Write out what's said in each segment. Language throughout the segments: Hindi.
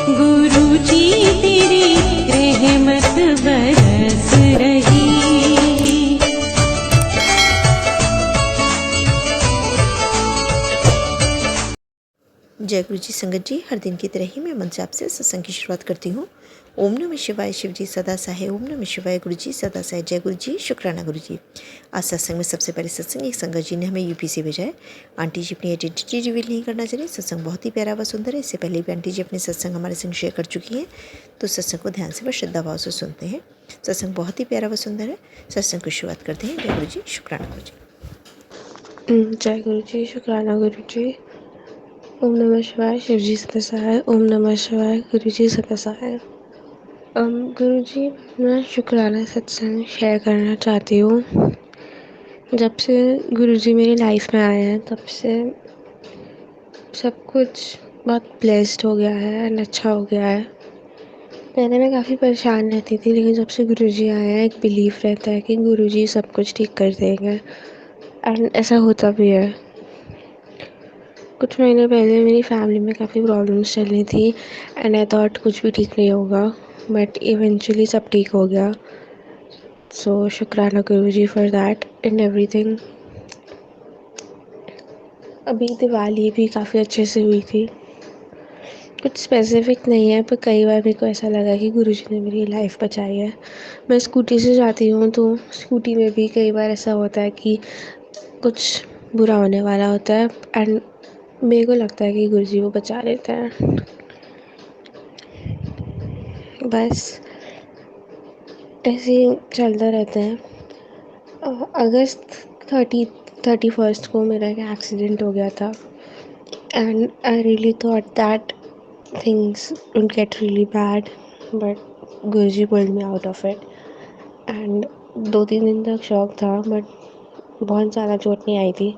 गुरु जी तेरी रहमत बरस रही। जय गुरु जी संगत जी, हर दिन की तरह ही मैं मन से आपसे सत्संग की शुरुआत करती हूँ। ओम नमः शिवाय, शिव जी सदा सहाय। ओम नमः शिवाय, गुरु जी सदा सहाय। जय गुरु जी, शुक्राना गुरु जी। आज सत्संग में सबसे पहले सत्संग एक संगत जी ने हमें यूपी से भेजा है। आंटी जी अपनी आइडेंटिटी रिवील नहीं करना चाहिए। सत्संग बहुत ही प्यारा व सुंदर है। इससे पहले भी आंटी जी अपने सत्संग हमारे संग शेयर कर चुकी हैं, तो सत्संग को ध्यान से व श्रद्धा भाव से सुनते हैं। सत्संग बहुत ही प्यारा व सुंदर है। सत्संग की शुरुआत करते हैं। जय गुरु जी, शुक्राना गुरु जी। जय गुरु जी, शुक्राना गुरु जी। ओम नमः शिवाय, शिव जी सदा सहाय। ओम नमः शिवाय, गुरु जी सदा सहाय। गुरु जी, मैं शुक्राना सत्संग शेयर करना चाहती हूँ। जब से गुरु जी मेरी लाइफ में आए हैं, तब से सब कुछ बहुत ब्लेस्ड हो गया है एंड अच्छा हो गया है। पहले मैं काफ़ी परेशान रहती थी, लेकिन जब से गुरु जी आए हैं, एक बिलीफ रहता है कि गुरु जी सब कुछ ठीक कर देंगे, एंड ऐसा होता भी है। कुछ महीने पहले मेरी फैमिली में काफ़ी प्रॉब्लम्स चल रही थी एंड आई थॉट कुछ भी ठीक नहीं होगा, बट इवेंचुअली सब ठीक हो गया। सो शुक्राना गुरु जी फॉर दैट एंड एवरीथिंग। अभी दिवाली भी काफ़ी अच्छे से हुई थी। कुछ स्पेसिफिक नहीं है, पर कई बार मेरे को ऐसा लगा कि गुरु जी ने मेरी लाइफ बचाई है। मैं स्कूटी से जाती हूँ, तो स्कूटी में भी कई बार ऐसा होता है कि कुछ बुरा होने वाला होता है एंड मेरे को लगता है कि गुरु जी वो बचा लेते हैं। बस ऐसे ही चलता रहता है। अगस्त 31 को मेरा एक एक्सीडेंट हो गया था and I really thought that things would get really bad, but Guruji pulled me out of it. And 2-3 दिन तक शॉक था, बट बहुत ज़्यादा चोट नहीं आई थी।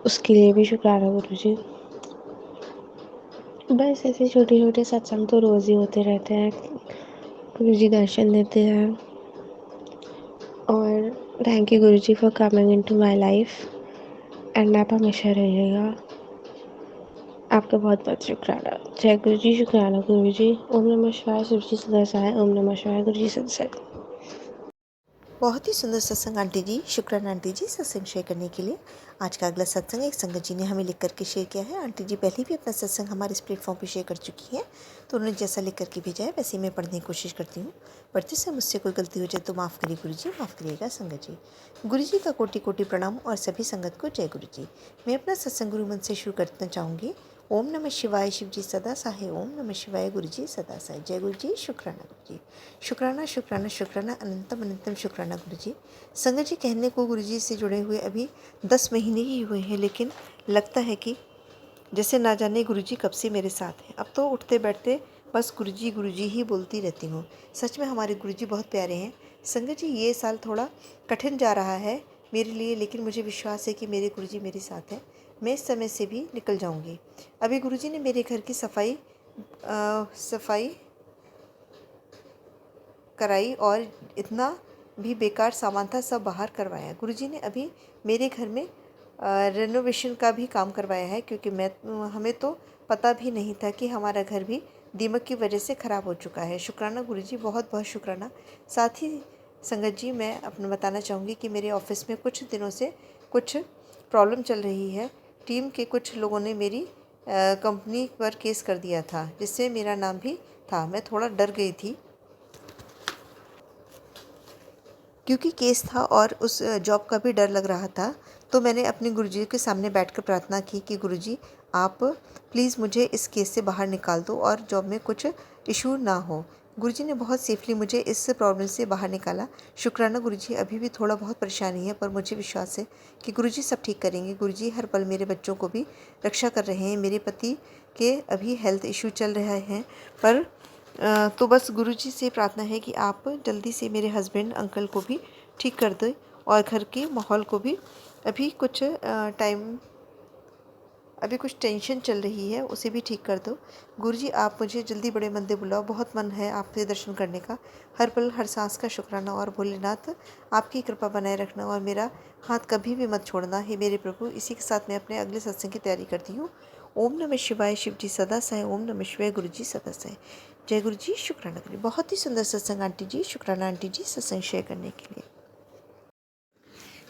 उसके लिए भी शुक्राना गुरुजी। बस ऐसे छोटे छोटे सत्संग तो रोज़ ही होते रहते हैं। गुरुजी दर्शन देते हैं। और thank you Guruji for coming into my life and आप हमेशा रहिएगा। आपका बहुत बहुत शुक्राना। जय गुरु जी, शुक्राना गुरु जी। ओम नमः शिवाय, शिव जी सदा सहाय। ओम नमः शिवाय, गुरु जी सदा सहाय। बहुत ही सुंदर सत्संग आंटी जी, शुक्राना आंटी जी सत्संग शेयर करने के लिए। आज का अगला सत्संग एक संगत जी ने हमें लिख करके शेयर किया है। आंटी जी पहले भी अपना सत्संग हमारे इस प्लेटफॉर्म पे शेयर कर चुकी हैं, तो उन्होंने जैसा लिख करके भेजा है वैसे ही मैं पढ़ने की कोशिश करती हूँ। पढ़ते समय मुझसे कोई गलती हो जाए तो माफ़ करिए गुरु जी, माफ़ करिएगा संगत जी। गुरु जी का कोटि कोटि प्रणाम और सभी संगत को जय गुरु जी। मैं अपना सत्संग गुरु मन से शुरू करना चाहूँगी। ओम नमः शिवाय, शिव जी सदा सहाय। ओम नमः शिवाय, गुरु जी सदा सहाय। जय गुरु जी, शुक्राना गुरु जी। शुक्राना शुक्राना शुक्राना अनंतम अनंतम शुक्राना गुरु जी। संगत जी, कहने को गुरु जी से जुड़े हुए अभी 10 महीने ही हुए हैं, लेकिन लगता है कि जैसे ना जाने गुरु जी कब से मेरे साथ हैं। अब तो उठते बैठते बस गुरु जी ही बोलती रहती हूँ। सच में हमारे गुरु जी बहुत प्यारे हैं। संगत जी, ये साल थोड़ा कठिन जा रहा है मेरे लिए, लेकिन मुझे विश्वास है कि मेरे गुरु जी मेरे साथ हैं। मैं इस समय से भी निकल जाऊँगी। अभी गुरु जी ने मेरे घर की सफाई कराई और इतना भी बेकार सामान था सब बाहर करवाया। गुरुजी ने अभी मेरे घर में रेनोवेशन का भी काम करवाया है, क्योंकि हमें तो पता भी नहीं था कि हमारा घर भी दीमक की वजह से ख़राब हो चुका है। शुक्राना गुरुजी, बहुत बहुत शुक्राना। साथ ही संगत जी, मैं अपना बताना चाहूँगी कि मेरे ऑफिस में कुछ दिनों से कुछ प्रॉब्लम चल रही है। टीम के कुछ लोगों ने मेरी कंपनी पर केस कर दिया था, जिससे मेरा नाम भी था। मैं थोड़ा डर गई थी क्योंकि केस था और उस जॉब का भी डर लग रहा था। तो मैंने अपने गुरुजी के सामने बैठकर प्रार्थना की कि गुरुजी, आप प्लीज़ मुझे इस केस से बाहर निकाल दो और जॉब में कुछ इशू ना हो। गुरुजी ने बहुत सेफली मुझे इस प्रॉब्लम से बाहर निकाला। शुक्राना गुरुजी। अभी भी थोड़ा बहुत परेशानी है, पर मुझे विश्वास है कि गुरुजी सब ठीक करेंगे। गुरुजी हर पल मेरे बच्चों को भी रक्षा कर रहे हैं। मेरे पति के अभी हेल्थ इशू चल रहे हैं, पर तो बस गुरुजी से प्रार्थना है कि आप जल्दी से मेरे हस्बैंड अंकल को भी ठीक कर दें और घर के माहौल को भी। अभी कुछ टेंशन चल रही है, उसे भी ठीक कर दो। गुरुजी, आप मुझे जल्दी बड़े मंदिर बुलाओ। बहुत मन है आपसे दर्शन करने का। हर पल हर सांस का शुक्राना। और भोलेनाथ, आपकी कृपा बनाए रखना और मेरा हाथ कभी भी मत छोड़ना हे मेरे प्रभु। इसी के साथ मैं अपने अगले सत्संग की तैयारी करती हूँ। ओम नमः शिवाय, शिव जी सदा सहाय। ओम नमः शिवाय, गुरु जी सदा सहाय। जय गुरु जी, शुक्राना करें। बहुत ही सुंदर सत्संग आंटी जी, शुक्राना आंटी जी सत्संग शेयर करने के लिए।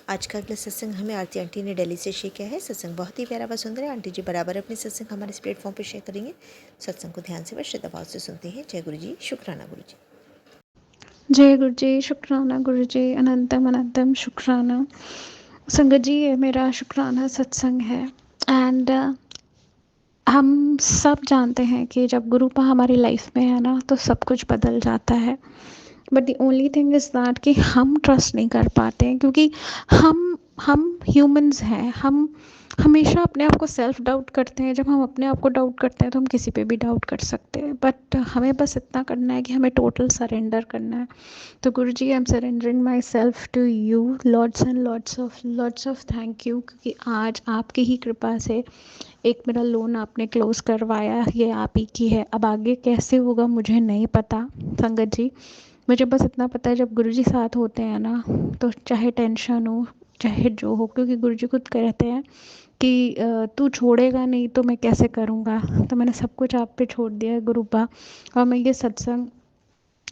आज का अगला सत्संग हमें आरती आंटी ने दिल्ली से शेयर किया है। सत्संग बहुत ही प्यारा व सुंदर है। आंटी जी बराबर अपने सत्संग हमारे इस प्लेटफॉर्म पर शेयर करेंगे। सत्संग को ध्यान से व श्रद्धा भाव से सुनते हैं। जय गुरु जी, शुक्राना गुरु जी। जय गुरु जी, शुक्राना गुरु जी, अनंतम अनंतम शुक्राना। संगत जी, ये मेरा शुक्राना सत्संग है। एंड हम सब जानते हैं कि जब गुरुपा हमारी लाइफ में है ना, तो सब कुछ बदल जाता है। But the only thing is that कि हम ट्रस्ट नहीं कर पाते हैं, क्योंकि हम ह्यूमंस हैं। हम हमेशा अपने आप को सेल्फ डाउट करते हैं। जब हम अपने आप को डाउट करते हैं तो हम किसी पे भी डाउट कर सकते हैं। बट हमें बस इतना करना है कि हमें टोटल सरेंडर करना है। तो Guru ji, I am surrendering myself to you. Lots and lots of thank you, क्योंकि आज आपकी ही कृपा से एक मेरा लोन आपने क्लोज़ करवाया, ये आप ही की है। अब आगे कैसे होगा मुझे नहीं पता संगत जी। मुझे बस इतना पता है, जब गुरुजी साथ होते हैं ना, तो चाहे टेंशन हो, चाहे जो हो, क्योंकि गुरुजी खुद कहते हैं कि तू छोड़ेगा नहीं तो मैं कैसे करूँगा। तो मैंने सब कुछ आप पे छोड़ दिया है गुरुपा, और मैं ये सत्संग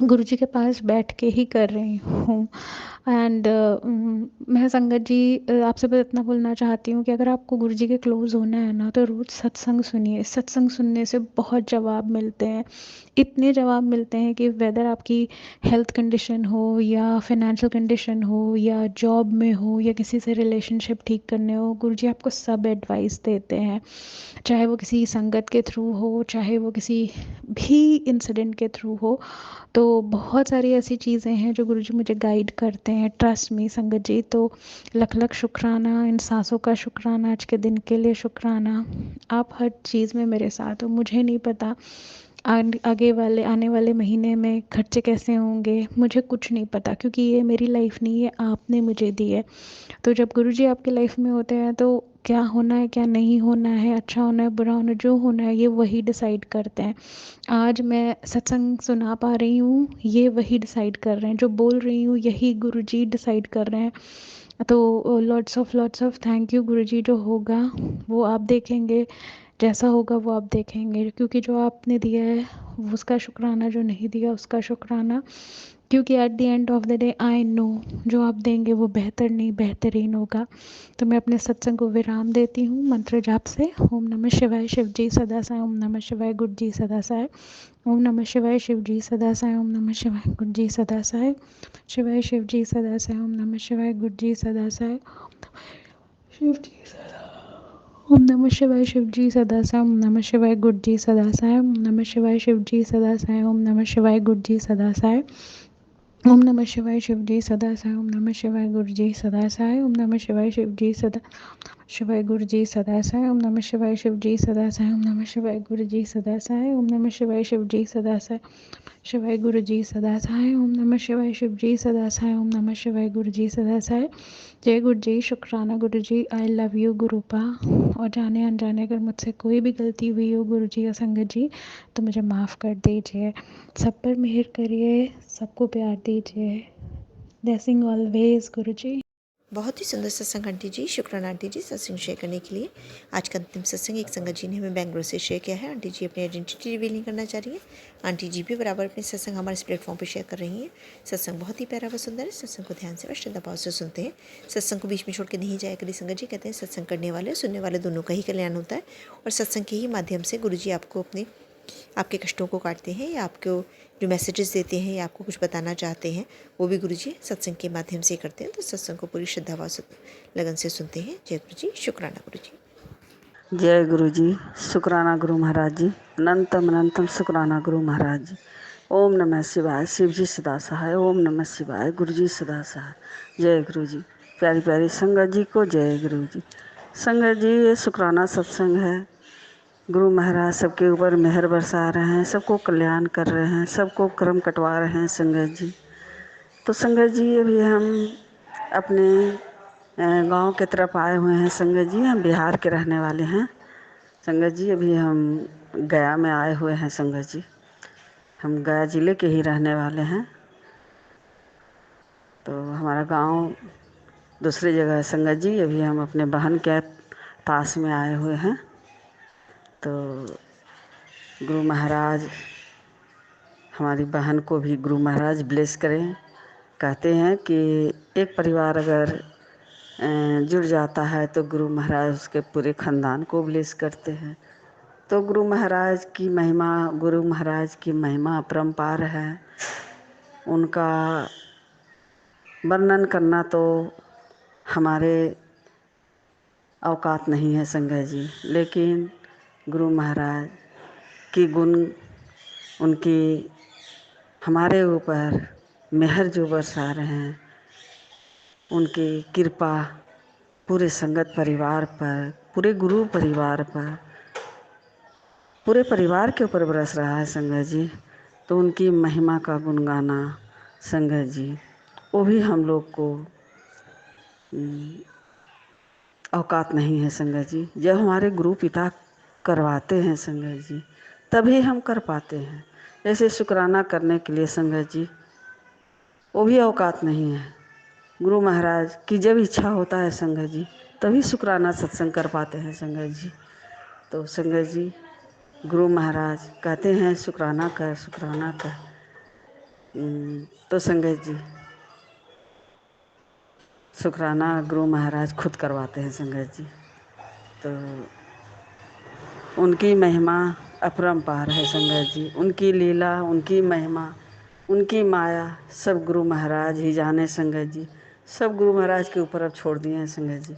गुरुजी के पास बैठ के ही कर रही हूँ। एंड मैं संगत जी आपसे बस इतना बोलना चाहती हूँ कि अगर आपको गुरुजी के क्लोज़ होना है ना, तो रोज़ सत्संग सुनिए। सत्संग सुनने से बहुत जवाब मिलते हैं। इतने जवाब मिलते हैं कि वेदर आपकी हेल्थ कंडीशन हो, या फाइनेंशियल कंडीशन हो, या जॉब में हो, या किसी से रिलेशनशिप ठीक करने हो, गुरुजी आपको सब एडवाइस देते हैं। चाहे वो किसी संगत के थ्रू हो, चाहे वो किसी भी इंसिडेंट के थ्रू हो। तो बहुत सारी ऐसी चीज़ें हैं जो गुरुजी मुझे गाइड करते हैं। ट्रस्ट मी संगत जी। तो लख लख शुक्राना, इन सांसों का शुक्राना, आज के दिन के लिए शुक्राना। आप हर चीज़ में मेरे साथ हो। मुझे नहीं पता आगे वाले आने वाले महीने में खर्चे कैसे होंगे, मुझे कुछ नहीं पता, क्योंकि ये मेरी लाइफ नहीं है, आपने मुझे दी है। तो जब गुरुजी आपकी लाइफ में होते हैं, तो क्या होना है, क्या नहीं होना है, अच्छा होना है, बुरा होना है, जो होना है, ये वही डिसाइड करते हैं। आज मैं सत्संग सुना पा रही हूँ, ये वही डिसाइड कर रहे हैं। जो बोल रही हूँ, यही गुरुजी डिसाइड कर रहे हैं। तो लॉट्स ऑफ थैंक यू गुरुजी। जो होगा वो आप देखेंगे, जैसा होगा वो आप देखेंगे, क्योंकि जो आपने दिया है वो उसका शुक्राना, जो नहीं दिया उसका शुक्राना। क्योंकि at the end of the day I know जो आप देंगे वो बेहतर नहीं बेहतरीन होगा। तो मैं अपने सत्संग को विराम देती हूँ मंत्र जाप से। ओम नमः शिवाय, शिव जी सदा साई। ओम नमः शिवाय, गुरु जी सदा साई। ओम नमः शिवाय, शिव जी सदा साई। ओम नमः शिवाय, गुरु जी सदा साई। शिवाय शिव जी सदा साई। ओम नमः शिवाय, गुरु जी सदा साई। शिव जी ओम नमः शिवाय, शिव जी सदा साई। ओम नमः शिवाय, गुरु जी सदा साई। ओम नमः शिवाय, शिव जी सदा साई। ओम नमः शिवाय, गुरु जी सदा साई। ओम नमः शिवाय, शिव जी सदा साई। ओम नमः शिवाय, गुरु जी सदा साई। ओम नमः शिवाय, शिव जी सदा शिवाय, गुरु जी सदा साई। ओम नमः शिवाय, शिव जी सदा साई। ओम नमः शिवाय, गुरु जी सदा साई। ओम नमः शिवाय, शिव जी सदा साई। शिवाय गुरु जी सदा साई। ओम नमः शिवाय, शिव जी सदा साई। ओम नमः शिवाय, गुरु जी सदा साई। जय गुरु जी, शुक्राना गुरु जी। I love you गुरुपा। और जाने अनजाने अगर मुझसे कोई भी गलती हुई हो गुरु जी या संगत जी, तो मुझे माफ़ कर दीजिए। सब पर मेहर करिए, सबको प्यार दीजिए। ब्लेसिंग ऑलवेज गुरु जी। बहुत ही सुंदर सत्संग आंटी जी, शुक्राना आंटी जी सत्संग शेयर करने के लिए। आज का अंतिम सत्संग एक संगत जी ने हमें बेंगलोर से शेयर किया है। आंटी जी अपनी आइडेंटिटी रिवील नहीं करना चाह रही है। आंटी जी भी बराबर अपने सत्संग हमारे इस प्लेटफॉर्म पर शेयर कर रही हैं। सत्संग बहुत ही प्यारा व सुंदर है। सत्संग को ध्यान से और श्रद्धा भाव से सुनते हैं। सत्संग को बीच में छोड़ के नहीं जाया करिए संगत जी। कहते हैं सत्संग करने वाले और सुनने वाले दोनों का ही कल्याण होता है। और सत्संग के ही माध्यम से गुरु जी आपको आपके कष्टों को काटते हैं, या आपको जो मैसेजेस देते हैं या आपको कुछ बताना चाहते हैं, वो भी गुरुजी सत्संग के माध्यम से करते हैं। तो सत्संग को पूरी श्रद्धा व लगन से सुनते हैं। जय गुरु जी, शुक्राना गुरु जी। जय गुरु जी, शुक्राना गुरु महाराज जी। अनंतम अनंतम शुक्राना गुरु महाराज जी। ओम नमः शिवाय, शिव जी सदा सहाय। ओम नमः शिवाय, गुरु जी सदा सहाय। जय गुरु जी। प्यारी प्यारी संगत जी को जय गुरु जी। संगत जी, ये शुक्राना सत्संग है। गुरु महाराज सबके ऊपर मेहर बरसा रहे हैं, सबको कल्याण कर रहे हैं, सबको कर्म कटवा रहे हैं संगत जी। तो संगत जी, अभी हम अपने गांव के तरफ आए हुए हैं संगत जी। हम बिहार के रहने वाले हैं संगत जी। अभी हम गया में आए हुए हैं संगत जी। हम गया ज़िले के ही रहने वाले हैं। तो हमारा गांव दूसरी जगह है संगत जी। अभी हम अपने बहन के पास में आए हुए हैं। तो गुरु महाराज हमारी बहन को भी गुरु महाराज ब्लेस करें। कहते हैं कि एक परिवार अगर जुड़ जाता है तो गुरु महाराज उसके पूरे खानदान को ब्लेस करते हैं। तो गुरु महाराज की महिमा अपरंपार है। उनका वर्णन करना तो हमारे औकात नहीं है संगत जी, लेकिन गुरु महाराज की गुण, उनकी हमारे ऊपर मेहर जो बरसा रहे हैं, उनकी कृपा पूरे संगत परिवार पर, पूरे गुरु परिवार पर, पूरे परिवार के ऊपर बरस रहा है संगत जी। तो उनकी महिमा का गुण गाना संगत जी, वो भी हम लोग को औकात नहीं है संगत जी। जब हमारे गुरु पिता करवाते हैं संगत जी, तभी हम कर पाते हैं। जैसे शुक्राना करने के लिए संगत जी, वो भी औकात नहीं है। गुरु महाराज की जब इच्छा होता है संगत जी, तभी शुक्राना सत्संग कर पाते हैं संगत जी। तो संगत जी, गुरु महाराज कहते हैं शुक्राना कर, शुक्राना कर। तो संगत जी, शुक्राना गुरु महाराज खुद करवाते हैं संगत जी। तो उनकी महिमा अपरंपार है संगत जी। उनकी लीला, उनकी महिमा, उनकी माया सब गुरु महाराज ही जाने संगत जी। सब गुरु महाराज के ऊपर अब छोड़ दिए हैं संगत जी।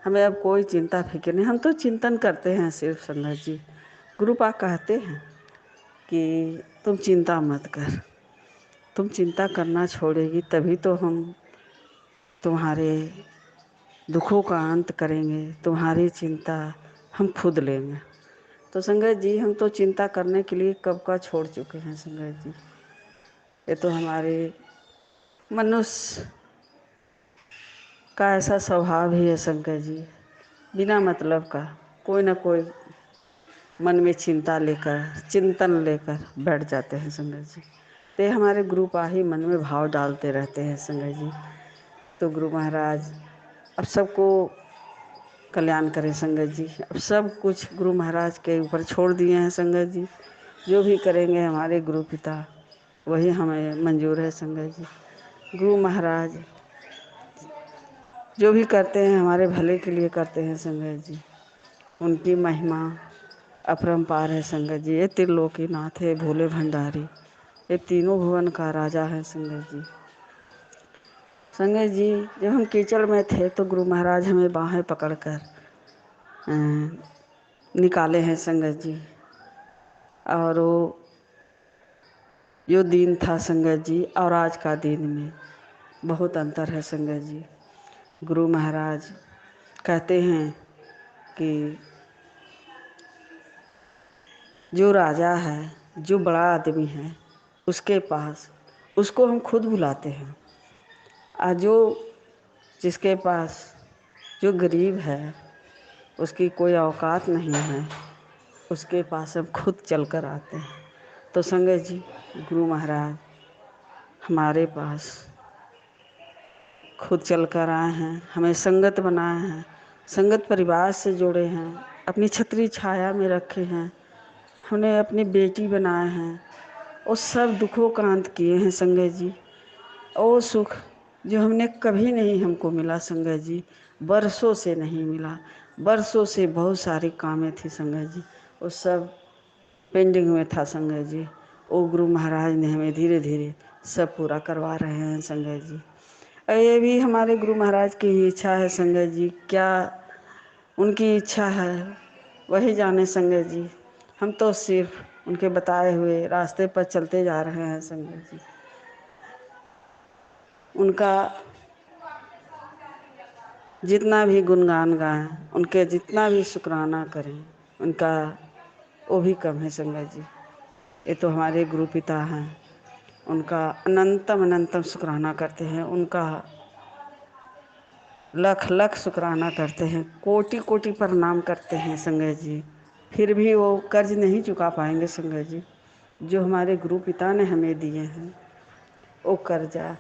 हमें अब कोई चिंता फिक्र नहीं, हम तो चिंतन करते हैं सिर्फ संगत जी। गुरु पाक कहते हैं कि तुम चिंता मत कर, तुम चिंता करना छोड़ेगी तभी तो हम तुम्हारे दुखों का अंत करेंगे, तुम्हारी चिंता हम खुद लेंगे। तो संगत जी, हम तो चिंता करने के लिए कब का छोड़ चुके हैं संगत जी। ये तो हमारे मनुष्य का ऐसा स्वभाव ही है संगत जी, बिना मतलब का कोई ना कोई मन में चिंतन लेकर बैठ जाते हैं संगत जी। ते हमारे गुरु पा ही मन में भाव डालते रहते हैं संगत जी। तो गुरु महाराज अब सबको कल्याण करें संगत जी। अब सब कुछ गुरु महाराज के ऊपर छोड़ दिए हैं संगत जी। जो भी करेंगे हमारे गुरु पिता, वही हमें मंजूर है संगत जी। गुरु महाराज जो भी करते हैं हमारे भले के लिए करते हैं संगत जी। उनकी महिमा अपरंपार है संगत जी। ये त्रिलोकीनाथ है, भोले भंडारी, ये तीनों भुवन का राजा है संगत जी। संगत जी, जब हम कीचड़ में थे तो गुरु महाराज हमें बाहें पकड़कर निकाले हैं संगत जी। और वो जो दिन था संगत जी और आज का दिन में बहुत अंतर है संगत जी। गुरु महाराज कहते हैं कि जो राजा है, जो बड़ा आदमी है, उसके पास उसको हम खुद बुलाते हैं। और जिसके पास जो गरीब है, उसकी कोई औकात नहीं है, उसके पास हम खुद चल कर आते हैं। तो संगत जी, गुरु महाराज हमारे पास खुद चल कर आए हैं, हमें संगत बनाए हैं, संगत परिवार से जोड़े हैं, अपनी छत्री छाया में रखे हैं, हमने अपनी बेटी बनाए हैं और सब दुखों का अंत किए हैं संगत जी। और सुख जो हमने कभी नहीं हमको मिला संगत जी, बरसों से नहीं मिला। बरसों से बहुत सारी कामें थी संगत जी, वो सब पेंडिंग में था संगत जी। ओ गुरु महाराज ने हमें धीरे धीरे सब पूरा करवा रहे हैं संगत जी। और ये भी हमारे गुरु महाराज की ही इच्छा है संगत जी। क्या उनकी इच्छा है वही जाने संगत जी। हम तो सिर्फ उनके बताए हुए रास्ते पर चलते जा रहे हैं संगत जी। उनका जितना भी गुणगान गाएं, उनके जितना भी शुक्राना करें, उनका वो भी कम है संगत जी। ये तो हमारे गुरु पिता हैं, उनका अनंतम अनंतम शुक्राना करते हैं, उनका लख लख शुक्राना करते हैं, कोटि कोटि प्रणाम करते हैं संगत जी। फिर भी वो कर्ज नहीं चुका पाएंगे संगत जी। जो हमारे गुरु पिता ने हमें दिए हैं, वो कर्जा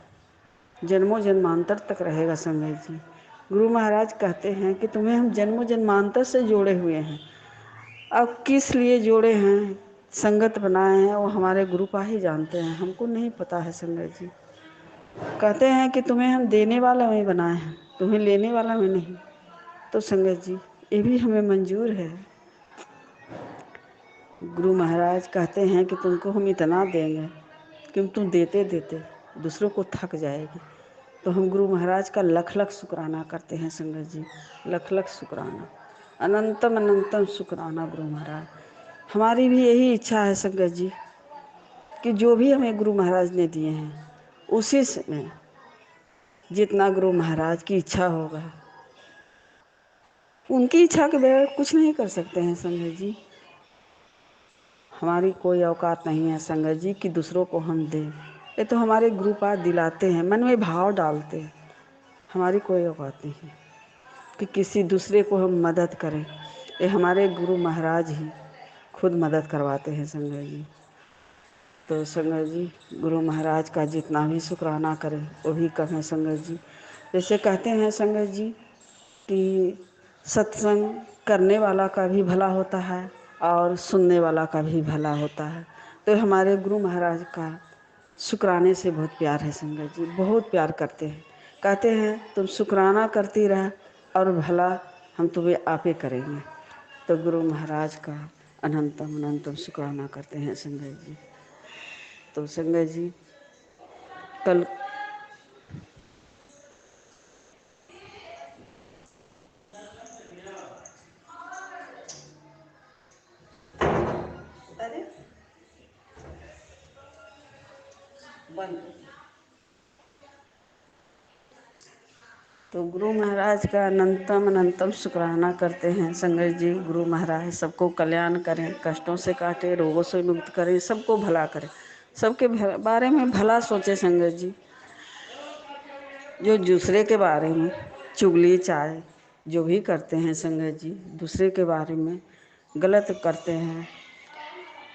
जन्मों जन्मांतर तक रहेगा संगत जी। गुरु महाराज कहते हैं कि तुम्हें हम जन्मों जन्मांतर से जोड़े हुए हैं, अब किस लिए जोड़े हैं, संगत बनाए हैं, वो हमारे गुरु पा ही जानते हैं, हमको नहीं पता है संगत जी। कहते हैं कि तुम्हें हम देने वाला में बनाए हैं, तुम्हें लेने वाला में नहीं। तो संगत जी ये भी हमें मंजूर है। गुरु महाराज कहते हैं कि तुमको हम इतना देंगे कि तुम देते देते दूसरों को थक जाएगी। तो हम गुरु महाराज का लख लख शुक्राना करते हैं संगत जी, लख लख शुक्राना, अनंतम अनंतम शुक्राना गुरु महाराज। हमारी भी यही इच्छा है संगत जी कि जो भी हमें गुरु महाराज ने दिए हैं उसी में जितना गुरु महाराज की इच्छा होगा, उनकी इच्छा के बगैर कुछ नहीं कर सकते हैं संगत जी। हमारी कोई औकात नहीं है संगत जी कि दूसरों को हम दें, ये तो हमारे गुरु पाद दिलाते हैं, मन में भाव डालते हैं। हमारी कोई औकात नहीं है कि किसी दूसरे को हम मदद करें, ये हमारे गुरु महाराज ही खुद मदद करवाते हैं संगत जी। तो संगत जी गुरु महाराज का जितना भी शुक्राना करें वो भी कम है संगत जी। जैसे कहते हैं संगत जी कि सत्संग करने वाला का भी भला होता है और सुनने वाला का भी भला होता है। तो हमारे गुरु महाराज का शुक्राने से बहुत प्यार है संगत जी, बहुत प्यार करते हैं। कहते हैं तुम शुक्राना करती रह और भला हम तुम्हें आपे करेंगे। तो गुरु महाराज का अनंतम अनंतम शुक्राना करते हैं संगत जी। तो संगत जी कल बंद। तो गुरु महाराज का अनंतम अनंतम शुक्राना करते हैं संगत जी। गुरु महाराज सबको कल्याण करें, कष्टों से काटे, रोगों से मुक्त करें, सबको भला करें, सबके बारे में भला सोचे संगत जी। जो दूसरे के बारे में चुगली चाहे जो भी करते हैं संगत जी, दूसरे के बारे में गलत करते हैं,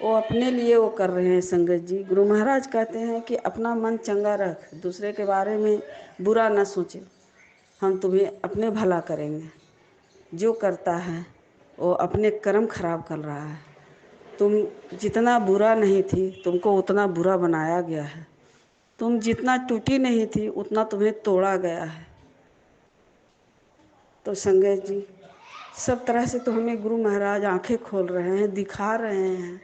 वो अपने लिए वो कर रहे हैं संगत जी। गुरु महाराज कहते हैं कि अपना मन चंगा रख, दूसरे के बारे में बुरा न सोचे, हम तुम्हें अपने भला करेंगे। जो करता है वो अपने कर्म खराब कर रहा है। तुम जितना बुरा नहीं थी तुमको उतना बुरा बनाया गया है, तुम जितना टूटी नहीं थी उतना तुम्हें तोड़ा गया है। तो संगत जी सब तरह से तो हमें गुरु महाराज आंखें खोल रहे हैं, दिखा रहे हैं।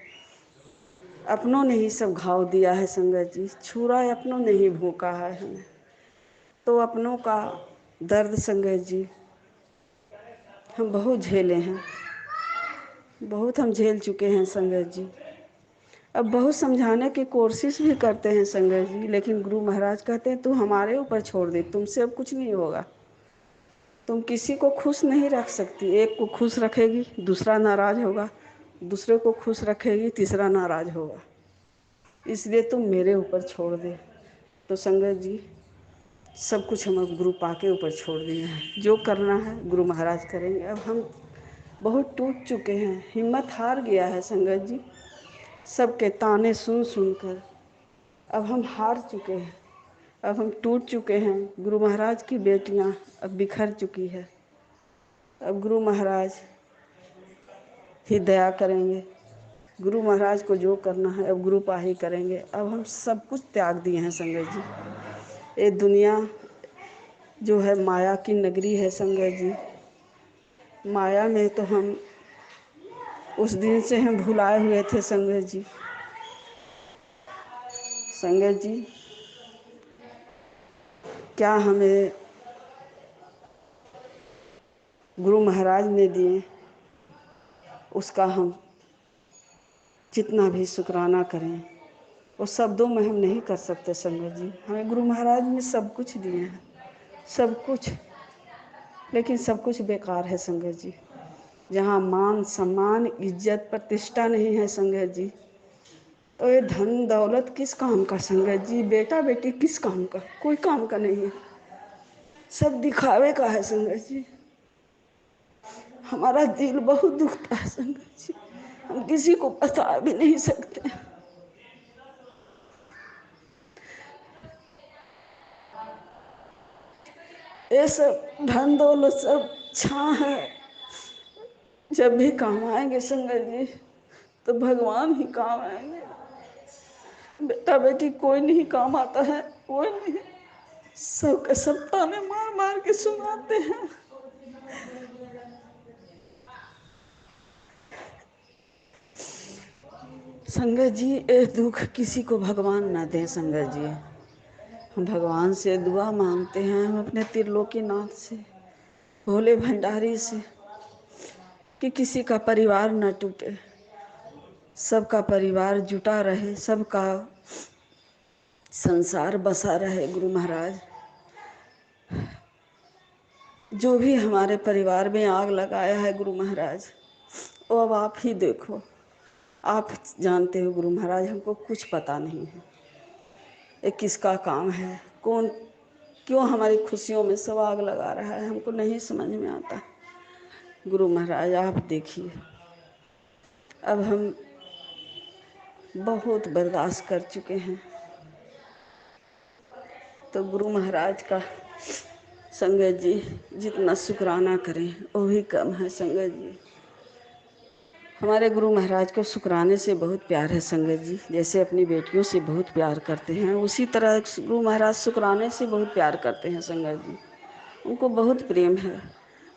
अपनों ने ही सब घाव दिया है संगत जी, छुरा अपनों ने ही भोंका है हमें। तो अपनों का दर्द संगत जी हम बहुत झेले हैं, बहुत हम झेल चुके हैं संगत जी। अब बहुत समझाने की कोशिश भी करते हैं संगत जी, लेकिन गुरु महाराज कहते हैं तू हमारे ऊपर छोड़ दे, तुमसे अब कुछ नहीं होगा। तुम किसी को खुश नहीं रख सकती, एक को खुश रखेगी दूसरा नाराज होगा, दूसरे को खुश रखेगी तीसरा नाराज होगा, इसलिए तुम मेरे ऊपर छोड़ दे। तो संगत जी सब कुछ हम अब गुरु पा के ऊपर छोड़ दिए हैं, जो करना है गुरु महाराज करेंगे। अब हम बहुत टूट चुके हैं, हिम्मत हार गया है संगत जी, सबके ताने सुन सुनकर अब हम हार चुके हैं, अब हम टूट चुके हैं। गुरु महाराज की बेटियां अब बिखर चुकी है, अब गुरु महाराज ही दया करेंगे। गुरु महाराज को जो करना है अब गुरु पा ही करेंगे। अब हम सब कुछ त्याग दिए हैं संगत जी। ये दुनिया जो है माया की नगरी है संगत जी, माया में तो हम उस दिन से हम भुलाए हुए थे संगत जी। संगत जी क्या हमें गुरु महाराज ने दिए उसका हम जितना भी शुक्राना करें वो शब्दों में हम नहीं कर सकते संगत जी। हमें गुरु महाराज ने सब कुछ दिए हैं, सब कुछ, लेकिन सब कुछ बेकार है संगत जी। जहाँ मान सम्मान इज्जत प्रतिष्ठा नहीं है संगत जी, तो ये धन दौलत किस काम का संगत जी, बेटा बेटी किस काम का, कोई काम का नहीं है, सब दिखावे का है संगत जी। हमारा दिल बहुत दुखता है संगत जी, हम किसी को बता भी नहीं सकते। ये सब धन दौलत सब छां है, जब भी काम आएंगे संगत जी तो भगवान ही काम आएंगे। बेटा बेटी कोई नहीं काम आता है, कोई नहीं। सबके सब ताने मार मार के सुनाते हैं। संगत जी ये दुख किसी को भगवान ना दे। संगत जी हम भगवान से दुआ मांगते हैं, हम अपने त्रिलोकीनाथ से, भोले भंडारी से, कि किसी का परिवार न टूटे, सबका परिवार जुटा रहे, सबका संसार बसा रहे। गुरु महाराज जो भी हमारे परिवार में आग लगाया है गुरु महाराज, वो अब आप ही देखो, आप जानते हो गुरु महाराज। हमको कुछ पता नहीं है ये किसका काम है, कौन क्यों हमारी खुशियों में सब आग लगा रहा है, हमको नहीं समझ में आता। गुरु महाराज आप देखिए, अब हम बहुत बर्दाश्त कर चुके हैं, तो गुरु महाराज का संगत जी जितना शुक्राना करें वो भी कम है। संगत जी हमारे गुरु महाराज को शुक्राने से बहुत प्यार है। संगत जी जैसे अपनी बेटियों से बहुत प्यार करते हैं, उसी तरह गुरु महाराज शुक्राने से बहुत प्यार करते हैं। संगत जी उनको बहुत प्रेम है।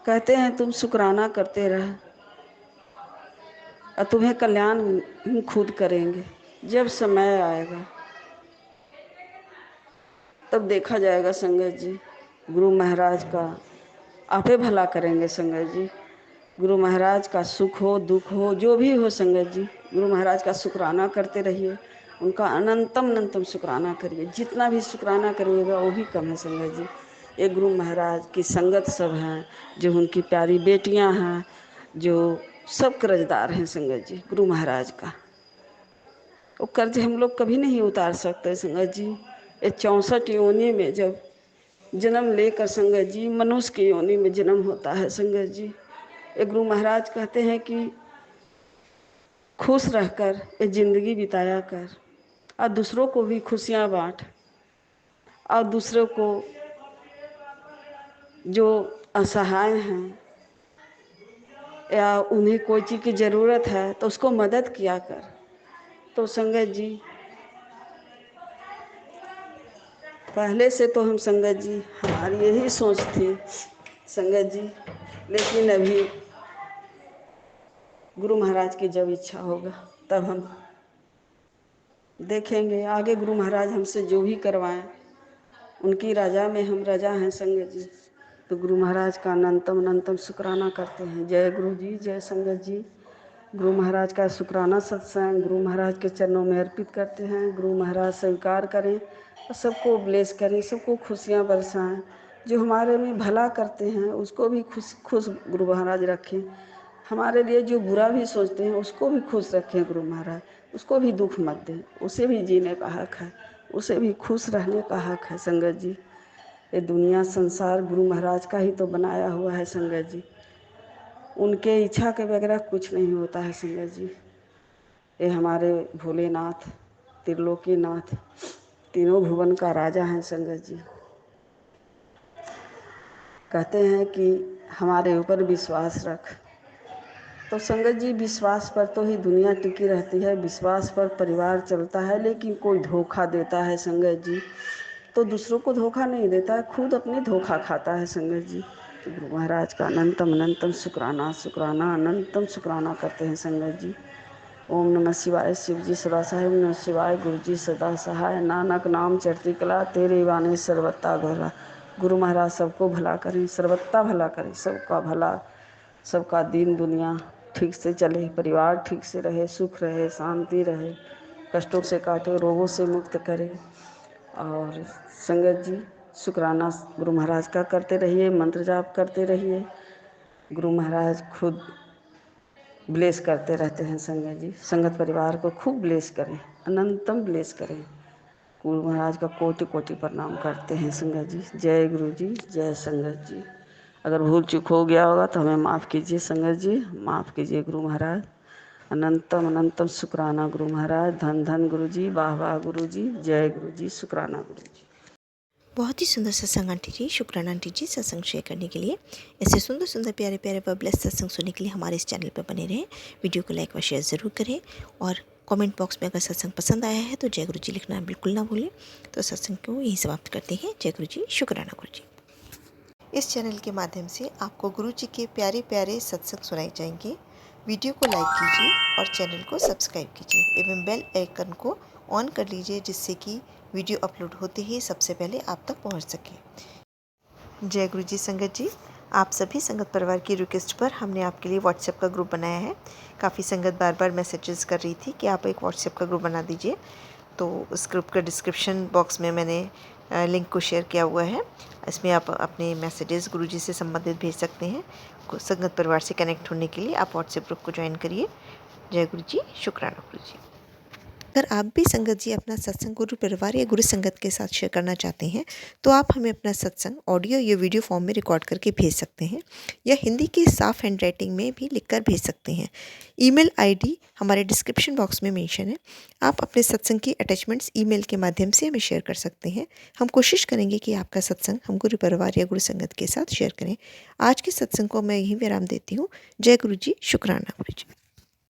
कहते हैं तुम शुक्राना करते रह और तुम्हें कल्याण हम खुद करेंगे। जब समय आएगा तब देखा जाएगा। संगत जी गुरु महाराज का आपे भला करेंगे। संगत जी गुरु महाराज का सुख हो दुख हो जो भी हो, संगत जी गुरु महाराज का शुक्राना करते रहिए, उनका अनंतम अनंतम शुक्राना करिए। जितना भी शुक्राना करिएगा वो भी कम है। संगत जी ये गुरु महाराज की संगत सब हैं, जो उनकी प्यारी बेटियां हैं, जो सब कर्जदार हैं। संगत जी गुरु महाराज का वो कर्ज हम लोग कभी नहीं उतार सकते। संगत जी ये 64 योनि में जब जन्म लेकर संगत जी मनुष्य की योनि में जन्म होता है। संगत जी ये गुरु महाराज कहते हैं कि खुश रहकर ये जिंदगी बिताया कर और दूसरों को भी खुशियाँ बांट, और दूसरों को जो असहाय हैं या उन्हें कोई चीज़ की ज़रूरत है तो उसको मदद किया कर। तो संगत जी पहले से तो हम संगत जी हमारी यही सोच थी संगत जी, लेकिन अभी गुरु महाराज की जब इच्छा होगा तब हम देखेंगे आगे। गुरु महाराज हमसे जो भी करवाएं उनकी रजा में हम रजा हैं। संगत जी तो गुरु महाराज का अनंतम अनंतम शुक्राना करते हैं। जय गुरु जी, जय संगत जी। गुरु महाराज का शुक्राना सत्संग गुरु महाराज के चरणों में अर्पित करते हैं। गुरु महाराज स्वीकार करें और सबको ब्लेस करें, सबको खुशियाँ बरसाएं। जो हमारे में भला करते हैं उसको भी खुश गुरु महाराज रखें। हमारे लिए जो बुरा भी सोचते हैं उसको भी खुश रखें गुरु महाराज, उसको भी दुख मत दें, उसे भी जीने का हक है, उसे भी खुश रहने का हक है। संगत जी ये दुनिया संसार गुरु महाराज का ही तो बनाया हुआ है। संगत जी उनके इच्छा के बगैर कुछ नहीं होता है। संगत जी ये हमारे भोलेनाथ त्रिलोकीनाथ तीनों भुवन का राजा हैं। संगत जी कहते हैं कि हमारे ऊपर विश्वास रख। तो संगत जी विश्वास पर तो ही दुनिया टिकी रहती है, विश्वास पर परिवार चलता है। लेकिन कोई धोखा देता है संगत जी तो दूसरों को धोखा नहीं देता है, खुद अपने धोखा खाता है। संगत जी तो गुरु महाराज का अनंतम अनंतम शुक्राना शुक्राना अनंतम शुक्राना करते हैं। संगत जी ओम नमः शिवाय, शिव जी सदा सहाय, ओम नमः शिवाय, गुरु जी सदा सहाय, नानक नाम चढ़ती कला, तेरे वाणी सर्वत्ता भला। गुरु महाराज सबको भला करें, सर्वत्ता भला करें, सबका भला, सबका दीन दुनिया ठीक से चले, परिवार ठीक से रहे, सुख रहे, शांति रहे, कष्टों से काटे, रोगों से मुक्त करे। और संगत जी शुक्राना गुरु महाराज का करते रहिए, मंत्र जाप करते रहिए। गुरु महाराज खुद ब्लेस करते रहते हैं। संगत जी संगत परिवार को खूब ब्लेस करें, अनंतम ब्लेस करें। गुरु महाराज का कोटि कोटि प्रणाम करते हैं। संगत जी जय गुरु जी, जय संगत जी। अगर भूल चूक हो गया होगा तो हमें माफ़ कीजिए। संगत जी माफ़ कीजिए गुरु महाराज। अनंतम अनंतम शुक्राना गुरु महाराज। धन धन गुरु जी, वाह वाह गुरु जी, जय गुरु जी, शुक्राना गुरु जी। बहुत ही सुंदर सत्संग आंटी जी, शुक्राना आंटी जी सत्संग शेयर करने के लिए। ऐसे सुंदर सुंदर प्यारे प्यारे व ब्लेस्ड सत्संग सुनने के लिए हमारे इस चैनल पर बने रहें। वीडियो को लाइक व शेयर ज़रूर करें और कमेंट बॉक्स में अगर सत्संग पसंद आया है तो जय गुरु जी लिखना बिल्कुल ना भूलें। तो सत्संग को यहीं समाप्त करते हैं। जय गुरु जी, शुक्राना गुरु जी। इस चैनल के माध्यम से आपको गुरु जी के प्यारे प्यारे सत्संग सुनाए जाएंगे। वीडियो को लाइक कीजिए और चैनल को सब्सक्राइब कीजिए एवं बेल आइकन को ऑन कर लीजिए, जिससे कि वीडियो अपलोड होते ही सबसे पहले आप तक पहुंच सके। जय गुरु जी संगत जी, आप सभी संगत परिवार की रिक्वेस्ट पर हमने आपके लिए व्हाट्सएप का ग्रुप बनाया है। काफ़ी संगत बार बार मैसेजेस कर रही थी कि आप एक व्हाट्सएप का ग्रुप बना दीजिए, तो उस ग्रुप का डिस्क्रिप्शन बॉक्स में मैंने लिंक को शेयर किया हुआ है। इसमें आप अपने मैसेजेस गुरुजी से संबंधित भेज सकते हैं। संगत परिवार से कनेक्ट होने के लिए आप व्हाट्सएप ग्रुप को ज्वाइन करिए। जय गुरु जी, शुक्राना गुरु जी। अगर आप भी संगत जी अपना सत्संग गुरु परिवार या गुरु संगत के साथ शेयर करना चाहते हैं तो आप हमें अपना सत्संग ऑडियो या वीडियो फॉर्म में रिकॉर्ड करके भेज सकते हैं या हिंदी की साफ हैंड राइटिंग में भी लिखकर भेज सकते हैं। ईमेल आईडी हमारे डिस्क्रिप्शन बॉक्स में मेंशन है। आप अपने सत्संग की अटैचमेंट्स ईमेल के माध्यम से हमें शेयर कर सकते हैं। हम कोशिश करेंगे कि आपका सत्संग हम गुरु परिवार या गुरु संगत के साथ शेयर करें। आज के सत्संग को मैं यहीं विराम देती हूँ। जय गुरु जी, शुक्राना गुरु जी।